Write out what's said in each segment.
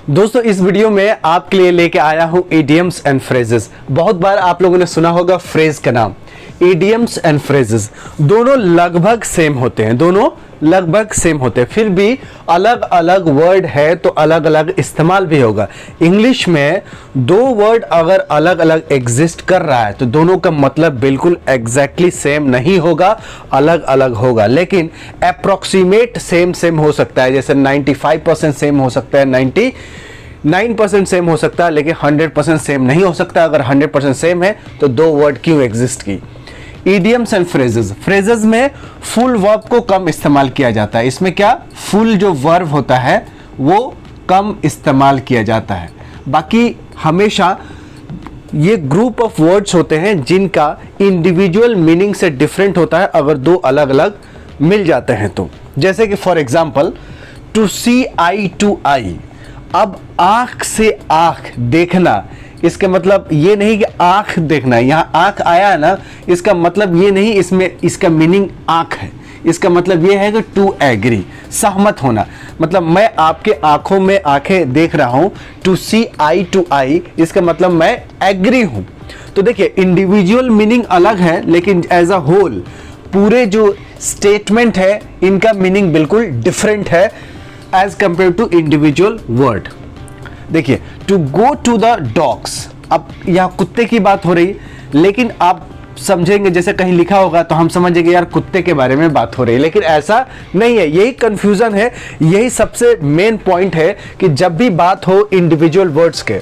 दोस्तों इस वीडियो में आपके लिए लेके आया हूं इडियम्स एंड फ्रेजेस। बहुत बार आप लोगों ने सुना होगा फ्रेज का नाम। इडियम्स एंड फ्रेजेस दोनों लगभग सेम होते हैं, फिर भी अलग अलग वर्ड है तो अलग अलग इस्तेमाल भी होगा। इंग्लिश में दो वर्ड अगर अलग अलग एग्जिस्ट कर रहा है तो दोनों का मतलब बिल्कुल एग्जैक्टली सेम नहीं होगा, अलग अलग होगा, लेकिन अप्रोक्सीमेट सेम हो सकता है। जैसे 95% सेम हो सकता है, 99% सेम हो सकता है, लेकिन 100% सेम नहीं हो सकता। अगर 100% सेम है तो दो वर्ड क्यों एग्जिस्ट की। इडियम्स एंड फ्रेजेस में फुल वर्ब को कम इस्तेमाल किया जाता है। इसमें क्या फुल जो वर्ब होता है वो कम इस्तेमाल किया जाता है। बाकी हमेशा ये ग्रुप ऑफ वर्ड्स होते हैं जिनका इंडिविजुअल मीनिंग से डिफरेंट होता है अगर दो अलग अलग मिल जाते हैं तो। जैसे कि for example to see eye to eye. अब आंख से आंख देखना, इसका मतलब ये नहीं कि आंख देखना, यहाँ आंख आया है ना, इसका मतलब ये नहीं, इसमें इसका मीनिंग आंख है। इसका मतलब ये है कि टू एग्री, सहमत होना। मतलब मैं आपके आंखों में आंखें देख रहा हूं, टू सी आई टू आई, इसका मतलब मैं एग्री हूं। तो देखिए इंडिविजुअल मीनिंग अलग है, लेकिन एज अ होल पूरे जो स्टेटमेंट है इनका मीनिंग बिल्कुल डिफरेंट है as compared to individual word. देखिए to go to the dogs, अब यहाँ कुत्ते की बात हो रही, लेकिन आप समझेंगे जैसे कहीं लिखा होगा तो हम समझेंगे यार कुत्ते के बारे में बात हो रही है, लेकिन ऐसा नहीं है। यही कंफ्यूजन है, यही सबसे मेन पॉइंट है कि जब भी बात हो इंडिविजुअल वर्ड्स के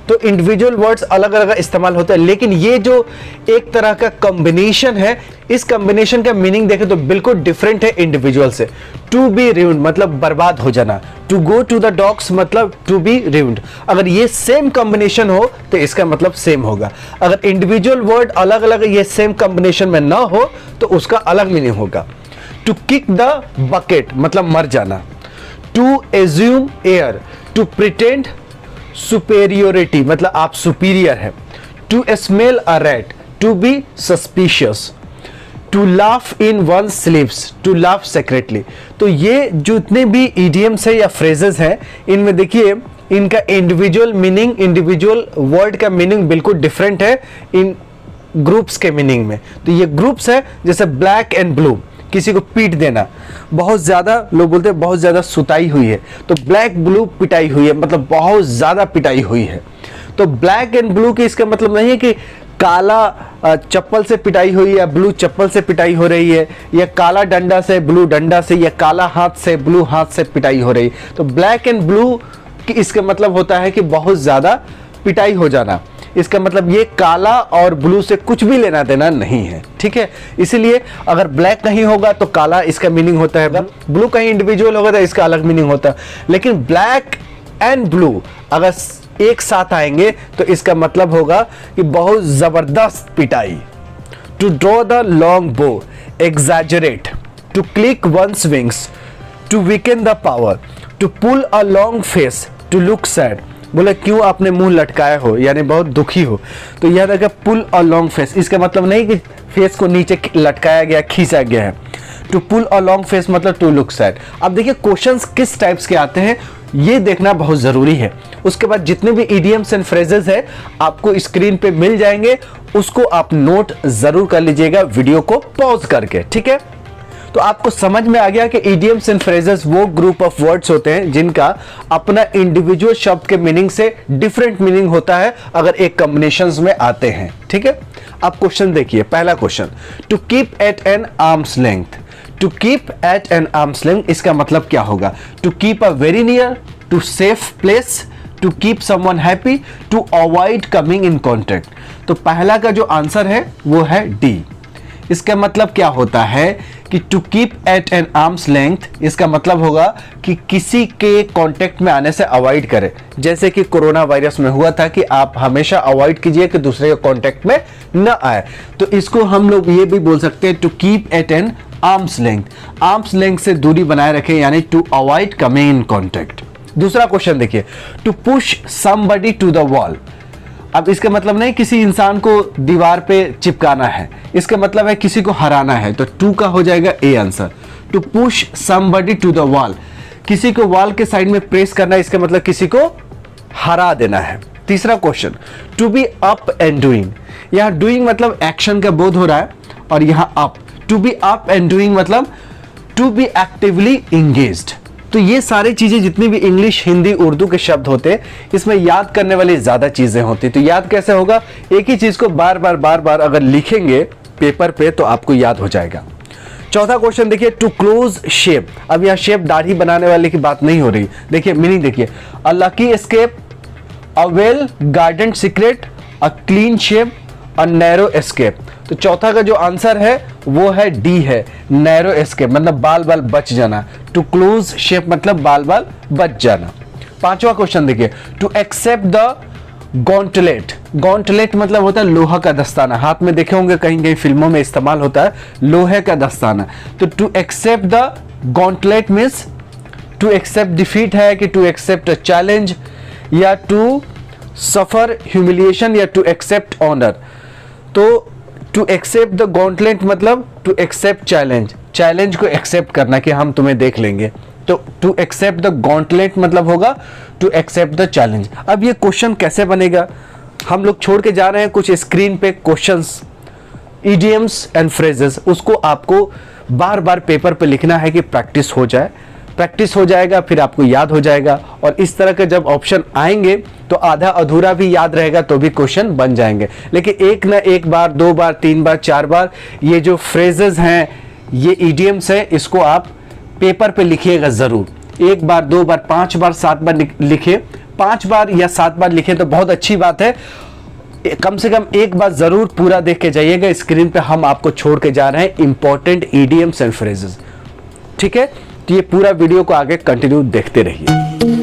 तो इंडिविजुअल वर्ड्स अलग अलग इस्तेमाल होते हैं, लेकिन ये जो एक तरह का कॉम्बिनेशन है, इस कॉम्बिनेशन का मीनिंग देखें तो बिल्कुल डिफरेंट है इंडिविजुअल से। टू बी ruined मतलब बर्बाद हो जाना, to go to the dogs मतलब टू बी ruined। अगर ये सेम कॉम्बिनेशन हो तो इसका मतलब सेम होगा। अगर इंडिविजुअल वर्ड अलग अलग ये सेम कॉम्बिनेशन में ना हो तो उसका अलग मीनिंग होगा। टू किक द बकेट मतलब मर जाना। To assume air, to pretend superiority मतलब आप सुपीरियर है। To smell a rat, to be suspicious. To laugh in one sleeves, to laugh secretly. तो ये जितने भी इडियम्स है या फ्रेजेस हैं, इनमें देखिए इनका इंडिविजुअल मीनिंग, इंडिविजुअल वर्ड का मीनिंग बिल्कुल डिफरेंट है इन ग्रुप्स के मीनिंग में। तो ये ग्रुप्स है जैसे ब्लैक एंड ब्लू, किसी को पीट देना, बहुत ज्यादा लोग बोलते हैं बहुत ज्यादा सुताई हुई है, तो ब्लैक ब्लू पिटाई हुई है मतलब बहुत ज्यादा पिटाई हुई है। तो ब्लैक एंड ब्लू की इसका मतलब नहीं है कि काला चप्पल से पिटाई हुई या ब्लू चप्पल से पिटाई हो रही है, या काला डंडा से ब्लू डंडा से, या काला हाथ से ब्लू हाथ से पिटाई हो रही। तो ब्लैक एंड ब्लू की इसका मतलब होता है कि बहुत ज्यादा पिटाई हो जाना। इसका मतलब ये काला और ब्लू से कुछ भी लेना देना नहीं है, ठीक है। इसीलिए अगर ब्लैक कहीं होगा तो काला इसका मीनिंग होता है, ब्लू कहीं इंडिविजुअल होगा तो इसका अलग मीनिंग होता है। लेकिन ब्लैक एंड ब्लू अगर एक साथ आएंगे तो इसका मतलब होगा कि बहुत जबरदस्त पिटाई। To draw the long bow, exaggerate. To clip one's wings, to weaken the power. To pull a long face, to look sad. बोले क्यों आपने मुंह लटकाया हो, यानी बहुत दुखी हो। तो याद रखिए पुल अ लॉन्ग फेस, इसका मतलब नहीं कि फेस को नीचे लटकाया गया, खींचा गया है। To pull a long face मतलब टू लुक सैड। अब देखिए क्वेश्चंस किस टाइप्स के आते हैं ये देखना बहुत जरूरी है। उसके बाद जितने भी इडियम्स एंड फ्रेजेस है आपको स्क्रीन पे मिल जाएंगे, उसको आप नोट जरूर कर लीजिएगा वीडियो को पॉज करके, ठीक है। तो आपको समझ में आ गया कि इडियम्स एंड फ्रेजेस वो ग्रुप ऑफ वर्ड्स होते हैं जिनका अपना इंडिविजुअल शब्द के मीनिंग से डिफरेंट मीनिंग होता है अगर एक कॉम्बिनेशंस में आते हैं, ठीक है। अब क्वेश्चन देखिए, पहला question, to keep at an arm's length. To keep at an arm's length इसका मतलब क्या होगा? To keep a very near, to safe place, to keep someone happy, to avoid coming in contact. तो पहला का जो आंसर है वो है डी। इसका मतलब क्या होता है कि to keep at an arm's length इसका मतलब होगा कि किसी के कांटेक्ट में आने से अवॉइड करें। जैसे कि कोरोना वायरस में हुआ था कि आप हमेशा अवॉइड कीजिए कि दूसरे के कांटेक्ट में न आए। तो इसको हम लोग ये भी बोल सकते हैं to keep at an arm's length, arm's length से दूरी बनाए रखें, यानी to avoid coming in contact. दूसरा क्वेश्चन देखिए, to push somebody to the wall. अब इसका मतलब नहीं किसी इंसान को दीवार पे चिपकाना है, इसका मतलब है किसी को हराना है। तो टू का हो जाएगा A answer. To push somebody to the wall, किसी को वॉल के साइड में प्रेस करना, इसका मतलब किसी को हरा देना है। तीसरा question, to be up and doing, यहां डूइंग मतलब एक्शन का बोध हो रहा है, और यहां up, to be up and doing मतलब टू बी एक्टिवली इंगेज्ड। तो ये सारी चीजें जितनी भी इंग्लिश, हिंदी, उर्दू के शब्द होते हैं, इसमें याद करने वाली ज्यादा चीजें होती। तो याद कैसे होगा? एक ही चीज को बार बार अगर लिखेंगे पेपर पे तो आपको याद हो जाएगा। चौथा क्वेश्चन देखिए, टू क्लोज शेप। अब यहां शेप दाढ़ी बनाने वाले की बात नहीं हो रही। देखिए मीनिंग देखिए, अ lucky escape, a well garden secret, a clean shape, a narrow escape. तो चौथा का जो आंसर है वो है डी है, नैरो एस्केप, मतलब बाल बाल बच जाना। टू क्लोज शेप मतलब बाल बाल बच जाना। पांचवा क्वेश्चन देखिए, to accept the gauntlet. Gauntlet मतलब होता है लोहा का दस्ताना, हाथ में देखे होंगे कहीं कहीं फिल्मों में इस्तेमाल होता है लोहे का दस्ताना। तो to accept the gauntlet means to accept defeat है कि टू एक्सेप्ट अ चैलेंज, या टू सफर ह्यूमिलिएशन, या टू एक्सेप्ट ऑनर। तो टू एक्सेप्ट द गॉन्टलेट मतलब टू एक्सेप्ट चैलेंज, चैलेंज को एक्सेप्ट करना कि हम तुम्हें देख लेंगे। तो टू एक्सेप्ट द गॉन्टलेट मतलब होगा टू एक्सेप्ट द चैलेंज। अब ये क्वेश्चन कैसे बनेगा, हम लोग छोड़ के जा रहे हैं कुछ स्क्रीन पे क्वेश्चंस, इडियम्स एंड फ्रेजेस, उसको आपको बार बार पेपर पे लिखना है कि प्रैक्टिस हो जाए। प्रैक्टिस हो जाएगा फिर आपको याद हो जाएगा, और इस तरह के जब ऑप्शन आएंगे तो आधा अधूरा भी याद रहेगा तो भी क्वेश्चन बन जाएंगे। लेकिन एक ना एक बार, दो बार, तीन बार, चार बार ये जो फ्रेजेस हैं, ये इडियम्स है, इसको आप पेपर पे लिखिएगा जरूर। एक बार, दो बार, 5 बार, 7 बार लिखे। 5 बार या 7 बार लिखे तो बहुत अच्छी बात है। कम से कम एक बार जरूर पूरा देख के जाइएगा। स्क्रीन पे हम आपको छोड़ के जा रहे हैं इंपॉर्टेंट इडियम्स एंड फ्रेजेस। ठीक है, तो ये पूरा वीडियो को आगे कंटिन्यू देखते रहिए।